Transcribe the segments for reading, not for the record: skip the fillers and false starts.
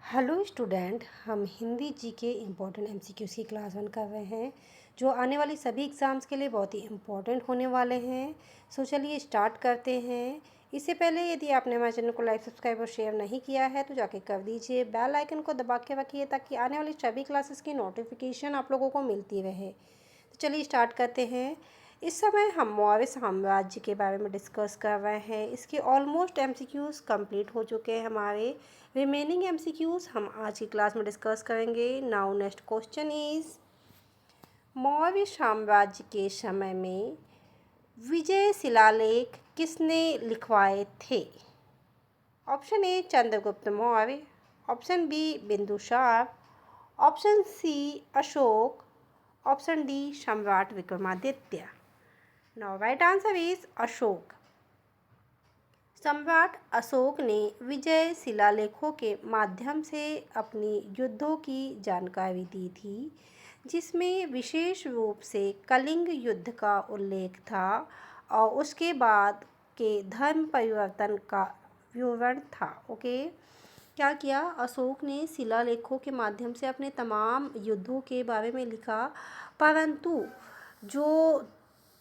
Hello student, हम हिंदी जी के important MCQs की क्लास 1 कर रहे हैं जो आने वाली सभी एग्ज़ाम्स के लिए बहुत ही इम्पोर्टेंट होने वाले हैं। चलिए स्टार्ट करते हैं। इससे पहले यदि आपने हमारे चैनल को लाइक, सब्सक्राइब और शेयर नहीं किया है तो जाके कर दीजिए। बेल आइकन को दबा के रखिए ताकि आने वाली सभी क्लासेस की नोटिफिकेशन आप लोगों को मिलती रहे। तो चलिए स्टार्ट करते हैं। इस समय हम मौर्य साम्राज्य के बारे में डिस्कस कर रहे हैं। इसके ऑलमोस्ट एमसीक्यूज़ कंप्लीट हो चुके हैं। हमारे रिमेनिंग एमसीक्यूज़ हम आज की क्लास में डिस्कस करेंगे। Now next question is, Maurya साम्राज्य के समय में विजय शिलालेख किसने लिखवाए थे? Option A Chandragupta Maurya, option B Bindusara, option C Ashoka, option D सम्राट Vikramaditya. Now right answer is Ashoka. सम्राट अशोक ने विजय शिलालेखों के माध्यम से अपनी युद्धों की जानकारी दी थी, जिसमें विशेष रूप से कलिंग युद्ध का उल्लेख था और उसके बाद के धर्म परिवर्तन का विवरण था। ओके, क्या किया अशोक ने? शिलालेखों के माध्यम से अपने तमाम युद्धों के बारे में लिखा, परंतु जो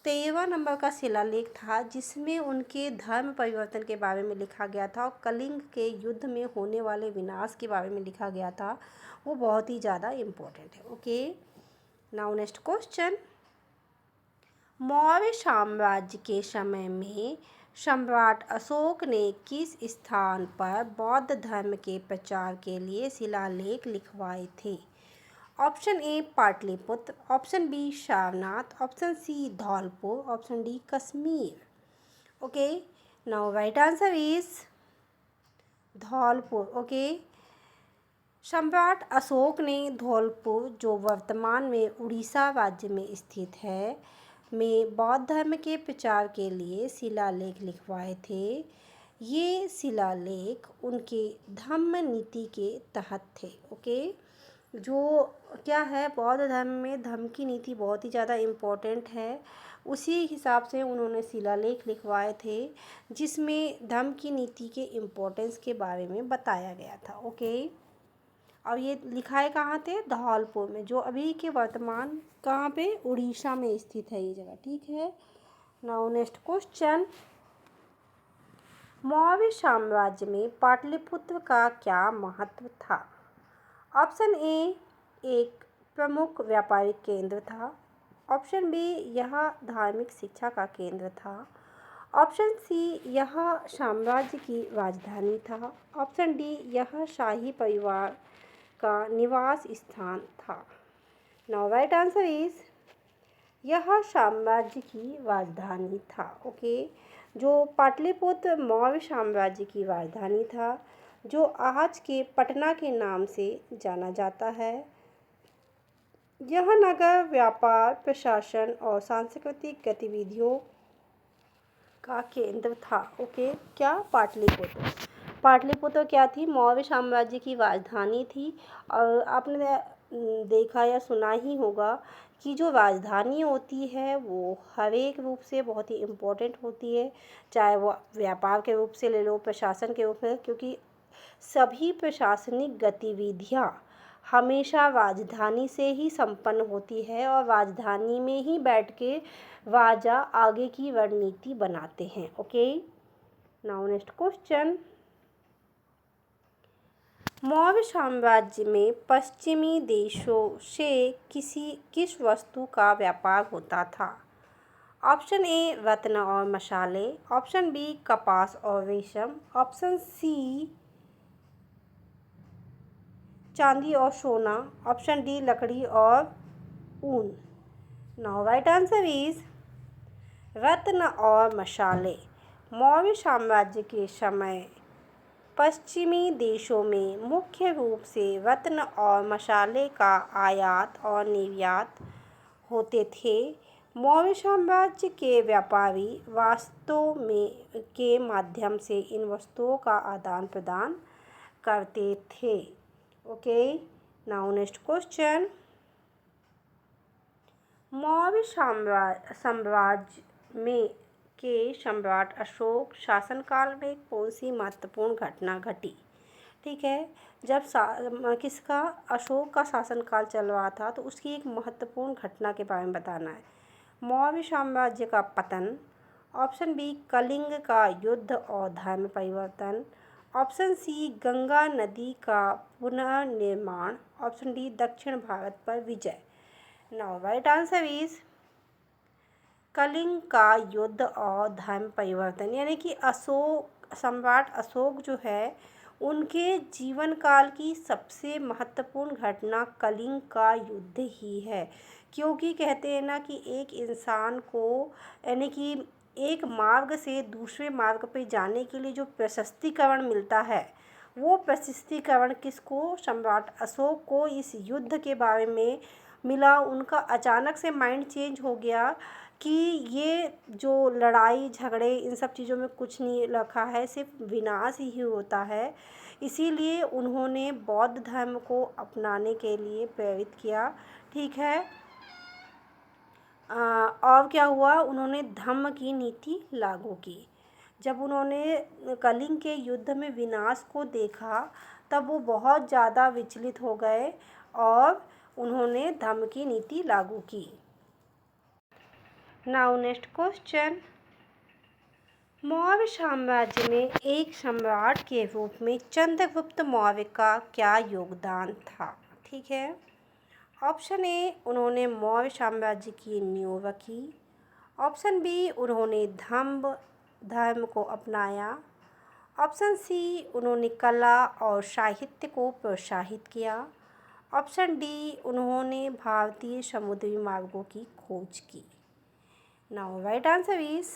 13वां नंबर का शिलालेख था जिसमें उनके धर्म परिवर्तन के बारे में लिखा गया था और कलिंग के युद्ध में होने वाले विनाश के बारे में लिखा गया था, वो बहुत ही ज़्यादा इम्पोर्टेंट है। Okay, now next question, Maurya साम्राज्य के समय में सम्राट अशोक ने किस स्थान पर बौद्ध धर्म के प्रचार के लिए शिलालेख लिखवाए थे? Option A Pataliputra, option B Sarnath, option C Dholpur, option D Kashmir. Okay, now right answer is Dholpur. Okay, Samrat Ashoka ने धौलपुर, जो वर्तमान में उड़ीसा राज्य में स्थित है, में बौद्ध धर्म के प्रचार के लिए शिलालेख लिखवाए थे। ये शिलालेख उनके धम्म नीति के तहत थे। ओके, जो क्या है, बौद्ध धर्म में धम्म की नीति बहुत ही ज़्यादा इम्पोर्टेंट है, उसी हिसाब से उन्होंने शिलालेख लिखवाए थे जिसमें धम्म की नीति के इम्पोर्टेंस के बारे में बताया गया था। ओके, और ये लिखाए कहाँ थे? धौलपुर में, जो अभी के वर्तमान कहाँ पे? उड़ीसा में स्थित है ये जगह। ठीक है, नाउ नेक्स्ट क्वेश्चन, मौर्य साम्राज्य में पाटलिपुत्र का क्या महत्व था? ऑप्शन ए एक प्रमुख व्यापारिक केंद्र था, ऑप्शन बी यह धार्मिक शिक्षा का केंद्र था, ऑप्शन सी यह साम्राज्य की राजधानी था, ऑप्शन डी यह शाही परिवार का निवास स्थान था। नाउ राइट आंसर इज यह साम्राज्य की राजधानी था। ओके, जो पाटलिपुत्र मौर्य साम्राज्य की राजधानी था, जो आज के पटना के नाम से जाना जाता है। यह नगर व्यापार, प्रशासन और सांस्कृतिक गतिविधियों का केंद्र था। ओके, क्या? पाटलिपुत्र क्या थी? मौर्य साम्राज्य की राजधानी थी। और आपने देखा या सुना ही होगा कि जो राजधानी होती है वो हर एक रूप से बहुत ही इम्पोर्टेंट होती है, चाहे वो व्यापार के रूप से ले लो, प्रशासन के रूप में, क्योंकि सभी प्रशासनिक गतिविधियाँ हमेशा राजधानी से ही संपन्न होती है और राजधानी में ही बैठ के राजा आगे की रणनीति बनाते हैं। Okay, now next question, Maurya साम्राज्य में पश्चिमी देशों से किस वस्तु का व्यापार होता था? ऑप्शन ए रत्न और मसाले, ऑप्शन बी कपास और रेशम, ऑप्शन सी चांदी और सोना, ऑप्शन डी लकड़ी और ऊन। नाउ राइट आंसर इज रत्न और मसाले। मौर्य साम्राज्य के समय पश्चिमी देशों में मुख्य रूप से रत्न और मसाले का आयात और निर्यात होते थे। मौर्य साम्राज्य के व्यापारी वास्तव में के माध्यम से इन वस्तुओं का आदान प्रदान करते थे। Okay, now next question, Maurya साम्राज्य में के सम्राट अशोक शासनकाल में कौन सी महत्वपूर्ण घटना घटी? ठीक है। जब किसका अशोक का शासनकाल चल रहा था, तो उसकी एक महत्वपूर्ण घटना के बारे में बताना है। मौर्य साम्राज्य का पतन, ऑप्शन बी कलिंग का युद्ध और धर्म परिवर्तन, ऑप्शन सी गंगा नदी का पुनर्निर्माण, ऑप्शन डी दक्षिण भारत पर विजय। Now right answer is Kalinga का युद्ध और धर्म परिवर्तन, यानी कि सम्राट अशोक जो है, उनके जीवन काल की सबसे महत्वपूर्ण घटना कलिंग का युद्ध ही है। क्योंकि कहते हैं ना कि एक इंसान को, यानी कि एक मार्ग से दूसरे मार्ग पे जाने के लिए जो प्रशस्तिकरण मिलता है, वो प्रशस्तिकरण किसको, सम्राट अशोक को इस युद्ध के बारे में मिला। उनका अचानक से माइंड चेंज हो गया कि ये जो लड़ाई झगड़े इन सब चीज़ों में कुछ नहीं रखा है, सिर्फ विनाश ही होता है। इसीलिए उन्होंने बौद्ध धर्म को अपनाने के लिए प्रेरित किया। ठीक है। और क्या हुआ, उन्होंने धम्म की नीति लागू की। जब उन्होंने कलिंग के युद्ध में विनाश को देखा, तब वो बहुत ज़्यादा विचलित हो गए और उन्होंने धम्म की नीति लागू की। नाउ नेक्स्ट क्वेश्चन, मौर्य साम्राज्य में एक सम्राट के रूप में चंद्रगुप्त मौर्य का क्या योगदान था। ठीक है। ऑप्शन ए, उन्होंने मौर्य साम्राज्य की नींव रखी, ऑप्शन बी, उन्होंने धर्म को अपनाया, ऑप्शन सी, उन्होंने कला और साहित्य को प्रोत्साहित किया, ऑप्शन डी, उन्होंने भारतीय समुद्री मार्गों की खोज की। नाउ राइट आंसर इज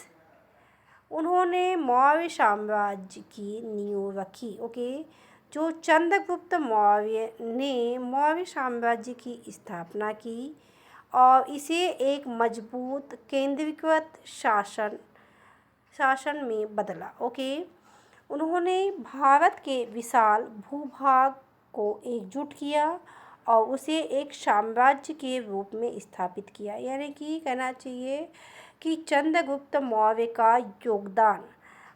उन्होंने मौर्य साम्राज्य की नींव रखी। ओके। जो चंद्रगुप्त मौर्य ने मौर्य साम्राज्य की स्थापना की और इसे एक मजबूत केंद्रीकृत शासन में बदला। ओके। उन्होंने भारत के विशाल भूभाग को एकजुट किया और उसे एक साम्राज्य के रूप में स्थापित किया। यानी कि कहना चाहिए कि चंद्रगुप्त मौर्य का योगदान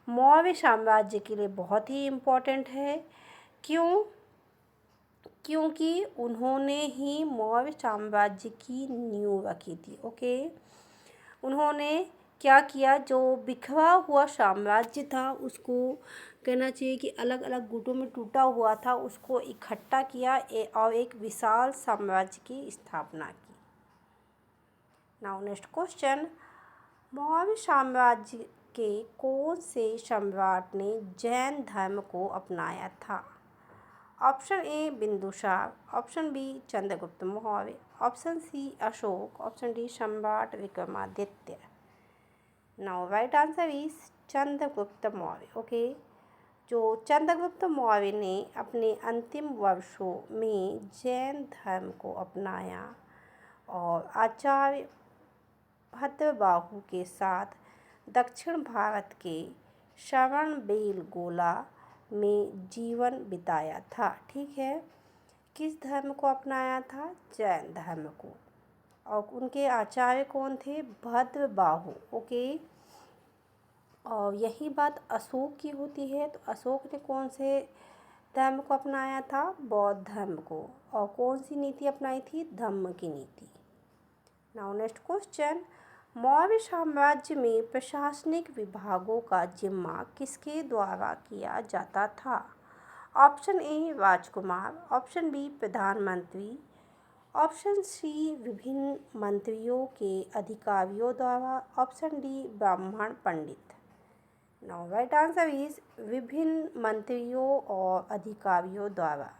मौर्य साम्राज्य के लिए बहुत ही इम्पोर्टेंट है। क्यों? क्योंकि उन्होंने ही मौर्य साम्राज्य की नींव रखी थी। ओके। उन्होंने क्या किया, जो बिखरा हुआ साम्राज्य था उसको कहना चाहिए कि अलग अलग गुटों में टूटा हुआ था, उसको इकट्ठा किया और एक विशाल साम्राज्य की स्थापना की। नाउ नेक्स्ट क्वेश्चन, मौर्य साम्राज्य के कौन से सम्राट ने जैन धर्म को अपनाया था। Option A Bindusara, option B Chandragupta Maurya, option C Ashoka, option D सम्राट Vikramaditya. Now right answer is Chandragupta Maurya. Okay. जो चंद्रगुप्त मौर्य ने अपने अंतिम वर्षों में जैन धर्म को अपनाया और आचार्य भद्रबाहु के साथ दक्षिण भारत के श्रवणबेलगोला में जीवन बिताया था। ठीक है। किस धर्म को अपनाया था? जैन धर्म को। और उनके आचार्य कौन थे? भद्रबाहु। ओके। और यही बात अशोक की होती है, तो अशोक ने कौन से धर्म को अपनाया था? बौद्ध धर्म को। और कौन सी नीति अपनाई थी? धम्म की नीति। नाउ नेक्स्ट क्वेश्चन, मौर्य साम्राज्य में प्रशासनिक विभागों का जिम्मा किसके द्वारा किया जाता था? ऑप्शन ए राजकुमार, ऑप्शन बी प्रधानमंत्री, ऑप्शन सी विभिन्न मंत्रियों के अधिकारियों द्वारा, ऑप्शन डी ब्राह्मण पंडित। नाउ राइट आंसर इज विभिन्न मंत्रियों और अधिकारियों द्वारा।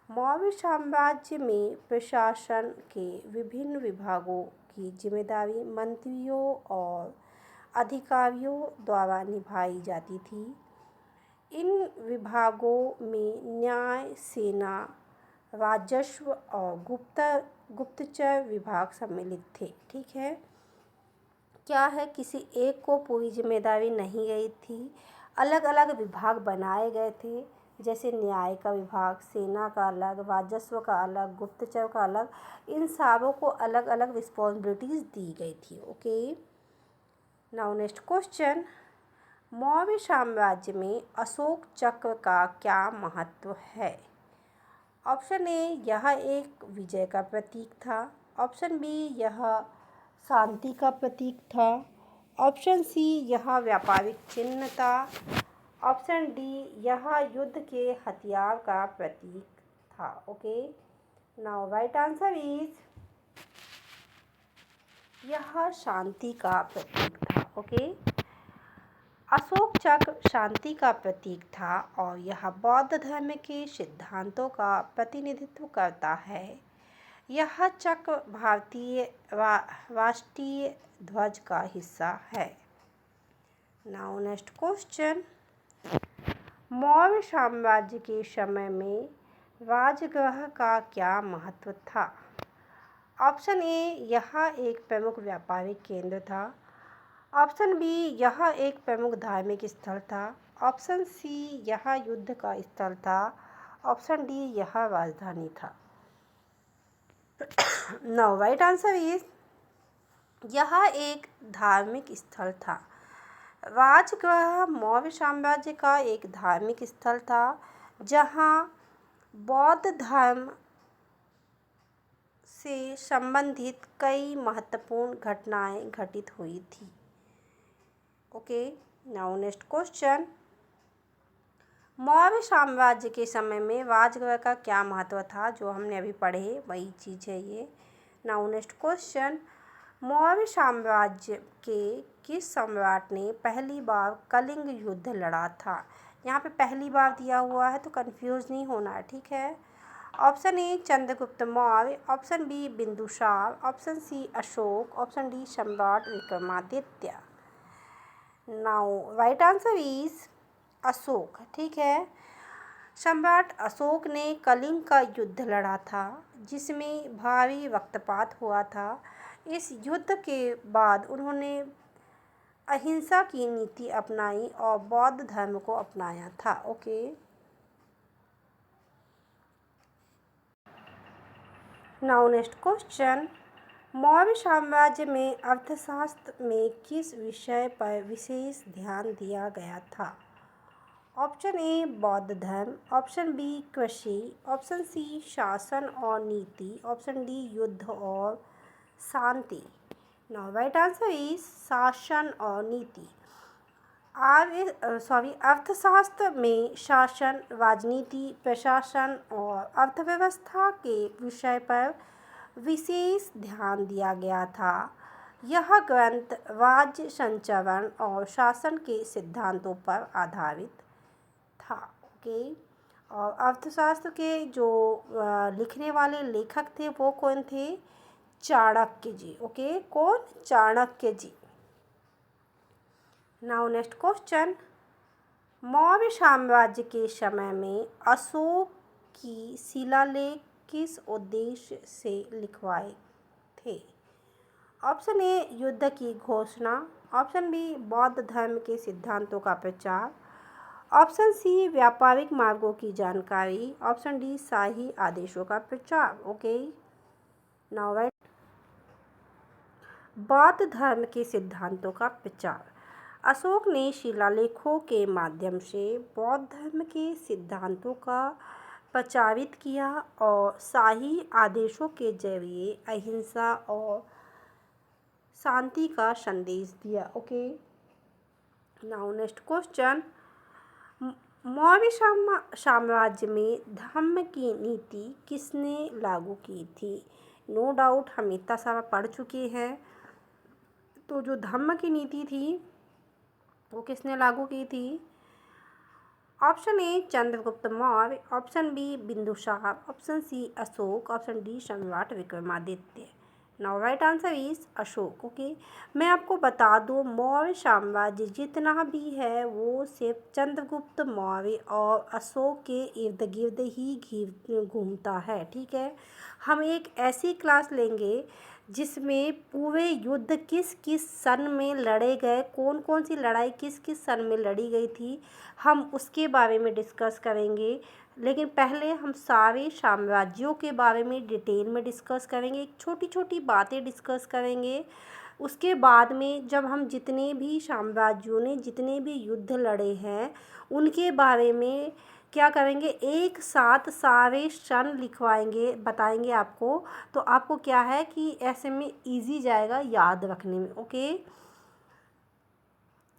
मौर्य साम्राज्य में प्रशासन के विभिन्न विभागों की जिम्मेदारी मंत्रियों और अधिकारियों द्वारा निभाई जाती थी। इन विभागों में न्याय, सेना, राजस्व और गुप्तचर विभाग सम्मिलित थे। ठीक है। क्या है, किसी एक को पूरी जिम्मेदारी नहीं गई थी, अलग अलग विभाग बनाए गए थे। जैसे न्याय का विभाग, सेना का अलग, राजस्व का अलग, गुप्तचर का अलग, इन सबों को अलग अलग रिस्पॉन्सिबिलिटीज़ दी गई थी। Okay. Now next question, Maurya साम्राज्य में अशोक चक्र का क्या महत्व है? ऑप्शन ए, यह एक विजय का प्रतीक था। ऑप्शन बी, यह शांति का प्रतीक था। ऑप्शन सी, यह व्यापारिक चिन्ह था। ऑप्शन डी, यह युद्ध के हथियार का प्रतीक था। Okay, now right answer is यह शांति का प्रतीक था। ओके, अशोक चक्र शांति का प्रतीक था और यह बौद्ध धर्म के सिद्धांतों का प्रतिनिधित्व करता है। यह चक्र भारतीय राष्ट्रीय ध्वज का हिस्सा है। नाउ नेक्स्ट क्वेश्चन, मौर्य साम्राज्य के समय में राजगृह का क्या महत्व था? ऑप्शन ए, यह एक प्रमुख व्यापारिक केंद्र था। ऑप्शन बी, यह एक प्रमुख धार्मिक स्थल था। ऑप्शन सी, यह युद्ध का स्थल था। ऑप्शन डी, यह राजधानी था। नाउ राइट आंसर इज यह एक धार्मिक स्थल था। राजगृह मौर्य साम्राज्य का एक धार्मिक स्थल था जहां बौद्ध धर्म से संबंधित कई महत्वपूर्ण घटनाएं घटित हुई थी। Okay, now next question, Maurya साम्राज्य के समय में राजगृह का क्या महत्व था? जो हमने अभी पढ़े वही चीज़ है ये। नाउ नेक्स्ट क्वेश्चन, मौर्य साम्राज्य के किस सम्राट ने पहली बार कलिंग युद्ध लड़ा था? यहाँ पे पहली बार दिया हुआ है तो कंफ्यूज नहीं होना है, ठीक है। Option A, Chandragupta Maurya. Option B, Bindusara. Option C, Ashoka. Option D, सम्राट Vikramaditya. Now right answer is Ashoka, ठीक है। सम्राट अशोक ने कलिंग का युद्ध लड़ा था जिसमें भारी रक्तपात हुआ था। इस युद्ध के बाद उन्होंने अहिंसा की नीति अपनाई और बौद्ध धर्म को अपनाया था। Okay, now next question, Maurya साम्राज्य में अर्थशास्त्र में किस विषय पर विशेष ध्यान दिया गया था? ऑप्शन ए, बौद्ध धर्म। ऑप्शन बी, कृषि। ऑप्शन सी, शासन और नीति। ऑप्शन डी, युद्ध और शांति। नाउ राइट आंसर इज शासन और नीति। अर्थशास्त्र में शासन, राजनीति, प्रशासन और अर्थव्यवस्था के विषय पर विशेष ध्यान दिया गया था। यह ग्रंथ राज्य संचालन और शासन के सिद्धांतों पर आधारित था। ओके, और अर्थशास्त्र के जो लिखने वाले लेखक थे वो कौन थे? चाणक्य जी। ओके, कौन? चाणक्य जी। नाउ नेक्स्ट क्वेश्चन, मौर्य साम्राज्य के समय में अशोक की शिलालेख किस उद्देश्य से लिखवाए थे? ऑप्शन ए, युद्ध की घोषणा। ऑप्शन बी, बौद्ध धर्म के सिद्धांतों का प्रचार। ऑप्शन सी, व्यापारिक मार्गों की जानकारी। ऑप्शन डी, शाही आदेशों का प्रचार। ओके, नाउ राइट, बौद्ध धर्म के सिद्धांतों का प्रचार। अशोक ने शिलालेखों के माध्यम से बौद्ध धर्म के सिद्धांतों का प्रचारित किया और शाही आदेशों के जरिए अहिंसा और शांति का संदेश दिया। Okay, now next question, Maurya साम्राज्य में धम्म की नीति किसने लागू की थी? नो डाउट हम इतना सारा पढ़ चुके हैं। तो जो धम्म की नीति थी वो किसने लागू की थी? Option A, Chandragupta Maurya. Option B, Bindusara. Option C, Ashoka. Option D, सम्राट Vikramaditya. Now right answer is Ashoka. Okay, मैं आपको बता दूं मौर्य साम्राज्य जितना भी है वो सिर्फ चंद्रगुप्त मौर्य और अशोक के इर्द गिर्द ही घूमता है, ठीक है। हम एक ऐसी क्लास लेंगे जिसमें पूरे युद्ध किस किस सन में लड़े गए, कौन कौन सी लड़ाई किस किस सन में लड़ी गई थी, हम उसके बारे में डिस्कस करेंगे। लेकिन पहले हम सारे साम्राज्यों के बारे में डिटेल में डिस्कस करेंगे, छोटी छोटी बातें डिस्कस करेंगे। उसके बाद में जब हम जितने भी साम्राज्यों ने जितने भी युद्ध लड़े हैं उनके बारे में क्या करेंगे, एक साथ सारे सन लिखवाएंगे, बताएंगे आपको। तो आपको क्या है कि ऐसे में इजी जाएगा याद रखने में। ओके,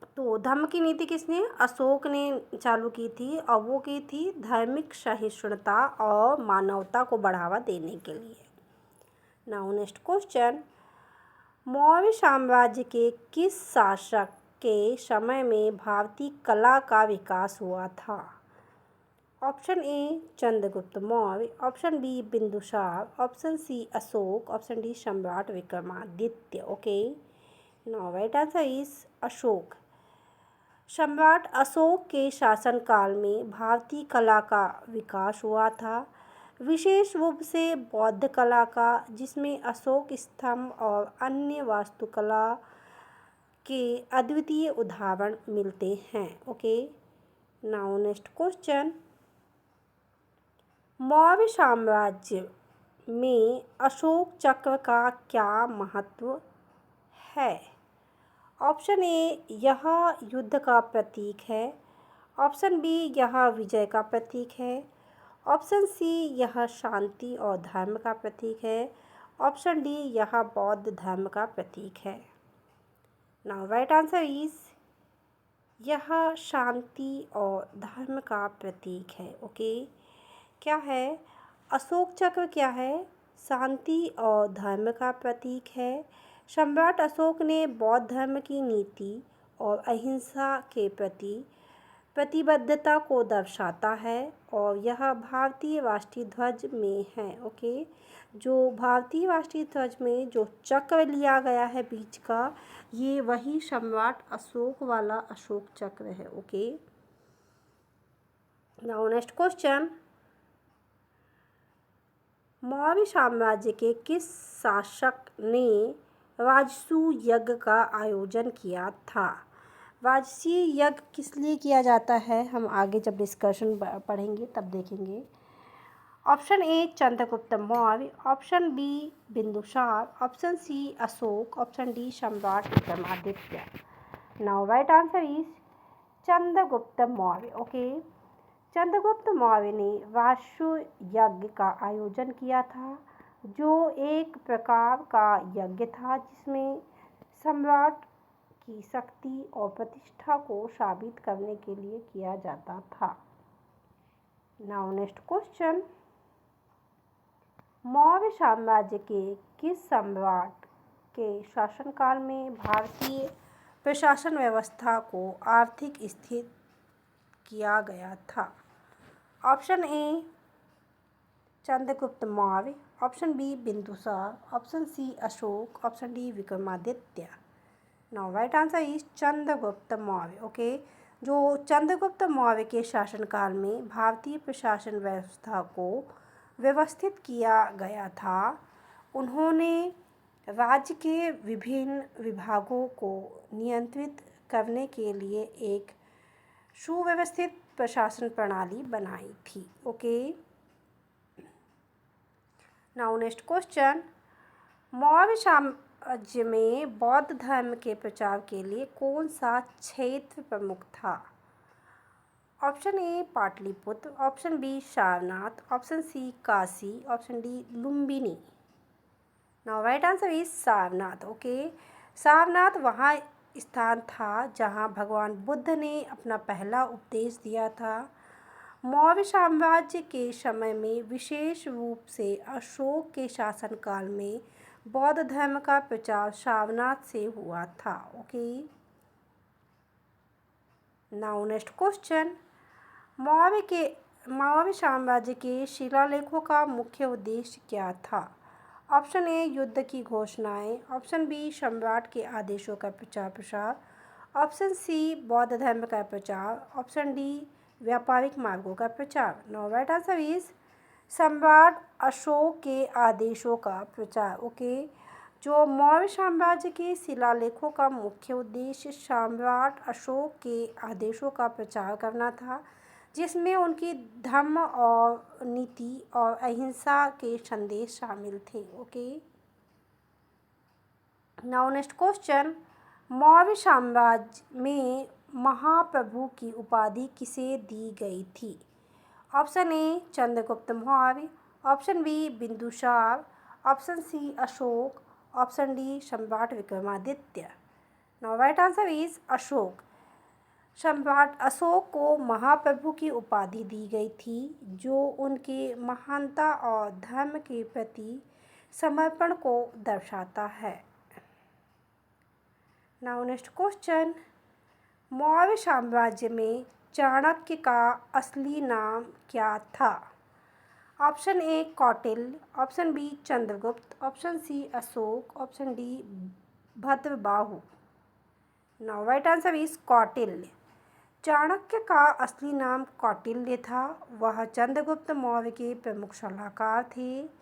तो धम्म की नीति किसने, अशोक ने चालू की थी, और वो की थी धार्मिक सहिष्णुता और मानवता को बढ़ावा देने के लिए। नाउ नेक्स्ट क्वेश्चन, मौर्य साम्राज्य के किस शासक के समय में भारतीय कला का विकास हुआ था? Option A Chandragupta Maurya, option B Bindusara, option C Ashoka, option D सम्राट Vikramaditya. Okay, now right answer is Ashoka. सम्राट अशोक के शासनकाल में भारतीय कला का विकास हुआ था, विशेष रूप से बौद्ध कला का, जिसमें अशोक स्तंभ और अन्य वास्तुकला के अद्वितीय उदाहरण मिलते हैं। Okay, now next question, Maurya साम्राज्य में अशोक चक्र का क्या महत्व है? ऑप्शन ए यह युद्ध का प्रतीक है, ऑप्शन बी यह विजय का प्रतीक है, ऑप्शन सी यह शांति और धर्म का प्रतीक है, ऑप्शन डी यह बौद्ध धर्म का प्रतीक है। नाउ राइट आंसर इज यह शांति और धर्म का प्रतीक है। ओके, क्या है, अशोक चक्र क्या है, शांति और धर्म का प्रतीक है। सम्राट अशोक ने बौद्ध धर्म की नीति और अहिंसा के प्रति प्रतिबद्धता को दर्शाता है, और यह भारतीय राष्ट्रीय ध्वज में है। ओके, जो भारतीय राष्ट्रीय ध्वज में जो चक्र लिया गया है बीच का, ये वही सम्राट अशोक वाला अशोक चक्र है। Okay, now next question, Maurya साम्राज्य के किस शासक ने राजसूय यज्ञ का आयोजन किया था? राजसूय यज्ञ किस लिए किया जाता है, हम आगे जब डिस्कशन पढ़ेंगे तब देखेंगे। Option A Chandragupta Maurya, option B Bindusara, option C Ashoka, option D सम्राट Vikramaditya. Now right answer is Chandragupta Maurya. Okay, Chandragupta Maurya ने राजसूय यज्ञ का आयोजन किया था, जो एक प्रकार का यज्ञ था जिसमें सम्राट की शक्ति और प्रतिष्ठा को साबित करने के लिए किया जाता था। नाउ नेक्स्ट क्वेश्चन, मौर्य साम्राज्य के किस सम्राट के शासनकाल में भारतीय प्रशासन व्यवस्था को आर्थिक स्थिर किया गया था? Option A Chandragupta Maurya, option B Bindusara, option C Ashoka, option D Vikramaditya. Now right answer is Chandragupta Maurya. Okay, जो चंद्रगुप्त मौर्य के शासनकाल में भारतीय प्रशासन व्यवस्था को व्यवस्थित किया गया था, उन्होंने राज्य के विभिन्न विभागों को नियंत्रित करने के लिए एक सुव्यवस्थित प्रशासन प्रणाली बनाई थी। Okay, now next question, Maurya साम्राज्य में बौद्ध धर्म के प्रचार के लिए कौन सा क्षेत्र प्रमुख था? Option A Pataliputra, option B Sarnath, option C Kashi, option D Lumbini. Now right answer is Sarnath. Okay, Sarnath वहाँ स्थान था जहाँ भगवान बुद्ध ने अपना पहला उपदेश दिया था। मौर्य साम्राज्य के समय में विशेष रूप से अशोक के शासनकाल में बौद्ध धर्म का प्रचार सारनाथ से हुआ था। Okay, now next question, Maurya साम्राज्य के शिलालेखों का मुख्य उद्देश्य क्या था? ऑप्शन ए युद्ध की घोषणाएं, ऑप्शन बी सम्राट के आदेशों का प्रचार प्रसार, ऑप्शन सी बौद्ध धर्म का प्रचार, ऑप्शन डी व्यापारिक मार्गों का प्रचार। नाउ राइट आंसर इज सम्राट अशोक के आदेशों का प्रचार। ओके, जो मौर्य साम्राज्य के शिलालेखों का मुख्य उद्देश्य सम्राट अशोक के आदेशों का प्रचार करना था, जिसमें उनकी धर्म और नीति और अहिंसा के संदेश शामिल थे। Okay, now next question, Maurya साम्राज्य में महाप्रभु की उपाधि किसे दी गई थी? Option A Chandragupta Maurya, option B Bindusara, option C Ashoka, option D सम्राट Vikramaditya. Now right answer is Ashoka. सम्राट अशोक को महाप्रभु की उपाधि दी गई थी, जो उनके महानता और धर्म के प्रति समर्पण को दर्शाता है। नाउ नेक्स्ट क्वेश्चन, मौर्य साम्राज्य में चाणक्य का असली नाम क्या था? Option A Kautilya, option B Chandragupta, option C Ashoka, option D Bhadrabahu. Now right answer is Kautilya. Chanakya का असली नाम कौटिल्य था। वह चंद्रगुप्त मौर्य के प्रमुख सलाहकार थे।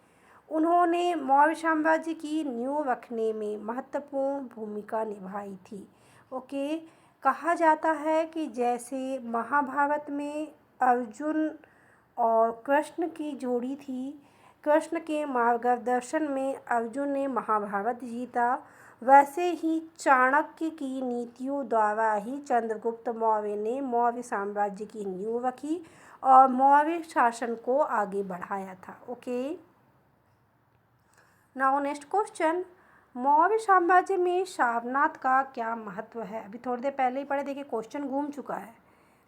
उन्होंने मौर्य साम्राज्य की नींव रखने में महत्वपूर्ण भूमिका निभाई थी। ओके, कहा जाता है कि जैसे महाभारत में अर्जुन और कृष्ण की जोड़ी थी, कृष्ण के मार्गदर्शन में अर्जुन ने महाभारत जीता, वैसे ही चाणक्य की नीतियों द्वारा ही चंद्रगुप्त मौर्य ने मौर्य साम्राज्य की नींव रखी और मौर्य शासन को आगे बढ़ाया था। Okay, now next question, Maurya साम्राज्य में सारनाथ का क्या महत्व है? अभी थोड़ी देर पहले ही पढ़े, देखिए क्वेश्चन घूम चुका है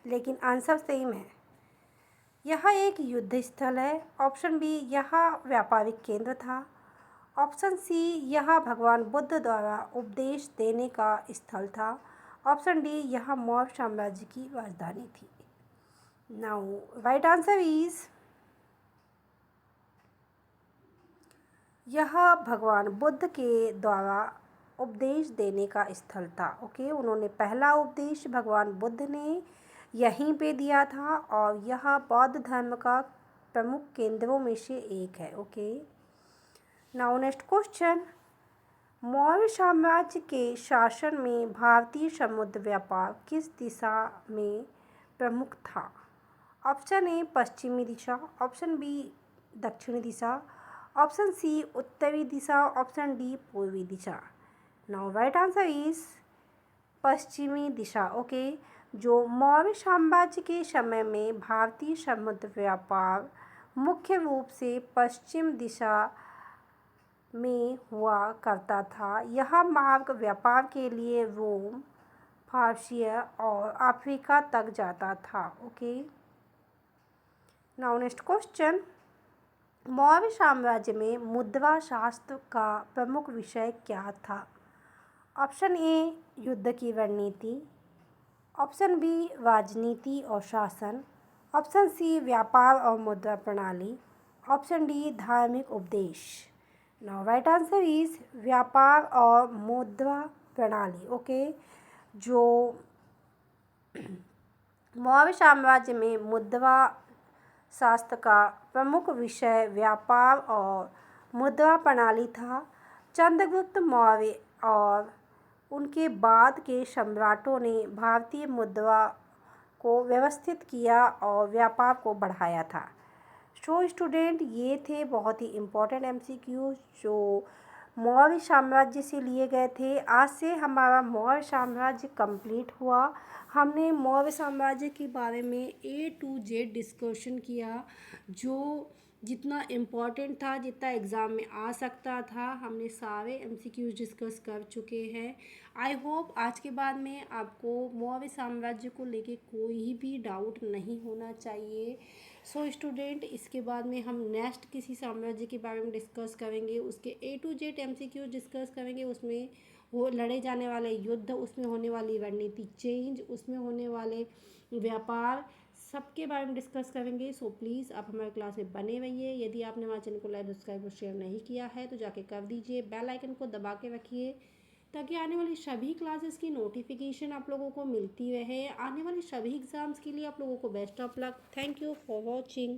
लेकिन आंसर सेम है। यह एक युद्ध स्थल है। ऑप्शन बी, यह व्यापारिक केंद्र था। ऑप्शन सी, यह भगवान बुद्ध द्वारा उपदेश देने का स्थल था। ऑप्शन डी, यह मौर्य साम्राज्य की राजधानी थी। नाउ राइट आंसर इज, यह भगवान बुद्ध के द्वारा उपदेश देने का स्थल था। ओके, उन्होंने पहला उपदेश भगवान बुद्ध ने यहीं पे दिया था और यह बौद्ध धर्म का प्रमुख केंद्रों में से एक है। Okay, now next question, Maurya साम्राज्य के शासन में भारतीय समुद्र व्यापार किस दिशा में प्रमुख था? ऑप्शन ए पश्चिमी दिशा, ऑप्शन बी दक्षिणी दिशा, ऑप्शन सी उत्तरी दिशा, ऑप्शन डी पूर्वी दिशा। नाउ राइट आंसर इज पश्चिमी दिशा। ओके, जो मौर्य साम्राज्य के समय में भारतीय समुद्र व्यापार मुख्य रूप से पश्चिम दिशा में हुआ करता था। यह मार्ग व्यापार के लिए रोम, फारसिया और अफ्रीका तक जाता था। Okay, now next question, Maurya साम्राज्य में मुद्रा शास्त्र का प्रमुख विषय क्या था? ऑप्शन ए युद्ध की रणनीति, ऑप्शन बी राजनीति और शासन, ऑप्शन सी व्यापार और मुद्रा प्रणाली, ऑप्शन डी धार्मिक उपदेश। नाउ राइट आंसर इज व्यापार और मुद्रा प्रणाली। ओके, जो मौर्य साम्राज्य में मुद्रा शास्त्र का प्रमुख विषय व्यापार और मुद्रा प्रणाली था। चंद्रगुप्त मौर्य और उनके बाद के सम्राटों ने भारतीय मुद्रा को व्यवस्थित किया और व्यापार को बढ़ाया था। सो स्टूडेंट, ये थे बहुत ही इम्पोर्टेंट MCQ जो मौर्य साम्राज्य से लिए गए थे। आज से हमारा मौर्य साम्राज्य कंप्लीट हुआ। हमने मौर्य साम्राज्य के बारे में A to Z डिस्कशन किया, जो जितना इम्पोर्टेंट था, जितना एग्ज़ाम में आ सकता था, हमने सारे MCQ डिस्कस कर चुके हैं। आई होप आज के बाद में आपको मौर्य साम्राज्य को लेके कोई भी डाउट नहीं होना चाहिए। सो स्टूडेंट, इसके बाद में हम नेक्स्ट किसी साम्राज्य के बारे में डिस्कस करेंगे, उसके A to Z MCQ discuss करेंगे। उसमें वो लड़े जाने वाले युद्ध, उसमें होने वाली रणनीति चेंज, उसमें होने वाले व्यापार, सबके बारे में डिस्कस करेंगे। सो प्लीज़ आप हमारे क्लास में बने रहिए। यदि आपने हमारे चैनल को लाइक, सब्सक्राइब और शेयर नहीं किया है तो जाके कर दीजिए। बेल आइकन को दबा के रखिए ताकि आने वाली सभी क्लासेस की नोटिफिकेशन आप लोगों को मिलती रहे। आने वाले सभी एग्ज़ाम्स के लिए आप लोगों को best of luck. Thank you for watching.